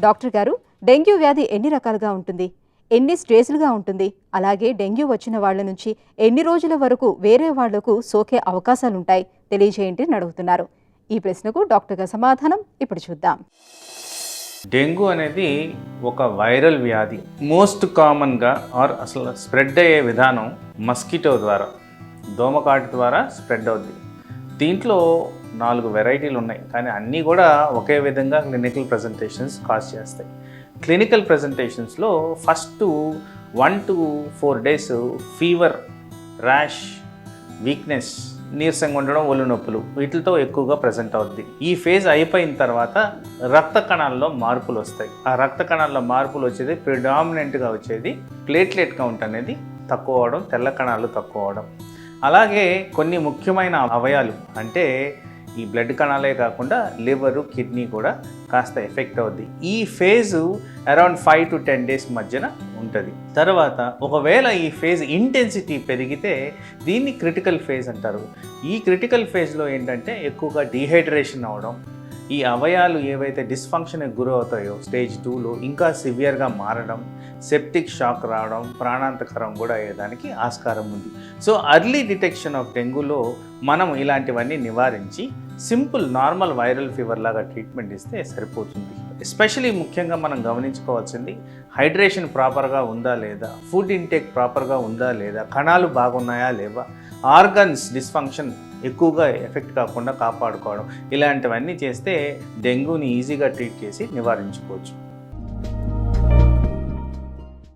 Doctor గారు, dengue వ్యాధి ఎన్ని రకాలుగా ఉంటుంది? ఎన్ని స్టేజ్లుగా ఉంటుంది? అలాగే డెంగ్యూ వచ్చిన వాళ్ళ నుంచి ఎన్ని రోజుల వరకు వేరే వాళ్లకు సోకే అవకాశాలుంటాయి తెలియజేయండి అని అడుగుతున్నారు. ఈ ప్రశ్నకు డాక్టర్ గారి సమాధానం ఇప్పుడు చూద్దాం. డెంగ్యూ అనేది ఒక వైరల్ వ్యాధి. మోస్ట్ కామన్గా అసలు స్ప్రెడ్ అయ్యే విధానం మస్కిటో ద్వారా, దోమకాటు ద్వారా స్ప్రెడ్ అవుద్ది. దీంట్లో 4 వెరైటీలు ఉన్నాయి, కానీ అన్నీ కూడా ఒకే విధంగా క్లినికల్ ప్రజెంటేషన్స్ కాజ్ చేస్తాయి. క్లినికల్ ప్రజెంటేషన్స్లో first 1 to 4 days fever, rash, weakness, నీరసంగా ఉండడం, ఒళ్ళు నొప్పులు వీటితో ఎక్కువగా ప్రజెంట్ అవుద్ది. ఈ ఫేజ్ అయిపోయిన తర్వాత రక్త కణాల్లో మార్పులు వస్తాయి. ఆ రక్త కణాల్లో మార్పులు వచ్చేది ప్రిడామినెంట్గా వచ్చేది ప్లేట్లెట్ కౌంట్ అనేది తక్కువ అవడం, తెల్ల కణాలు తక్కువ అవడం. అలాగే కొన్ని ముఖ్యమైన అవయాలు అంటే ఈ బ్లడ్ కణాలే కాకుండా లివరు, కిడ్నీ కూడా కాస్త ఎఫెక్ట్ అవుద్ది. ఈ ఫేజు అరౌండ్ 5 to 10 days మధ్యన ఉంటుంది. తర్వాత ఒకవేళ ఈ ఫేజ్ ఇంటెన్సిటీ పెరిగితే దీన్ని క్రిటికల్ ఫేజ్ అంటారు. ఈ క్రిటికల్ ఫేజ్లో ఏంటంటే ఎక్కువగా డీహైడ్రేషన్ అవడం, ఈ అవయాలు ఏవైతే డిస్ఫంక్షన్కి గురవుతాయో స్టేజ్ 2లో ఇంకా సివియర్గా మారడం, సెప్టిక్ షాక్ రావడం, ప్రాణాంతకరం కూడా అయ్యేదానికి ఆస్కారం ఉంది. సో అర్లీ డిటెక్షన్ ఆఫ్ డెంగ్యూలో మనం ఇలాంటివన్నీ నివారించి సింపుల్ నార్మల్ వైరల్ ఫీవర్ లాగా ట్రీట్మెంట్ ఇస్తే సరిపోతుంది. ఎస్పెషలీ ముఖ్యంగా మనం గమనించుకోవాల్సింది హైడ్రేషన్ ప్రాపర్గా ఉందా లేదా, ఫుడ్ ఇంటేక్ ప్రాపర్గా ఉందా లేదా, కణాలు బాగున్నాయా లేవా, ఆర్గన్స్ డిస్ఫంక్షన్ ఎక్కువగా ఎఫెక్ట్ కాకుండా కాపాడుకోవడం, ఇలాంటివన్నీ చేస్తే డెంగ్యూని ఈజీగా ట్రీట్ చేసి నివారించుకోవచ్చు.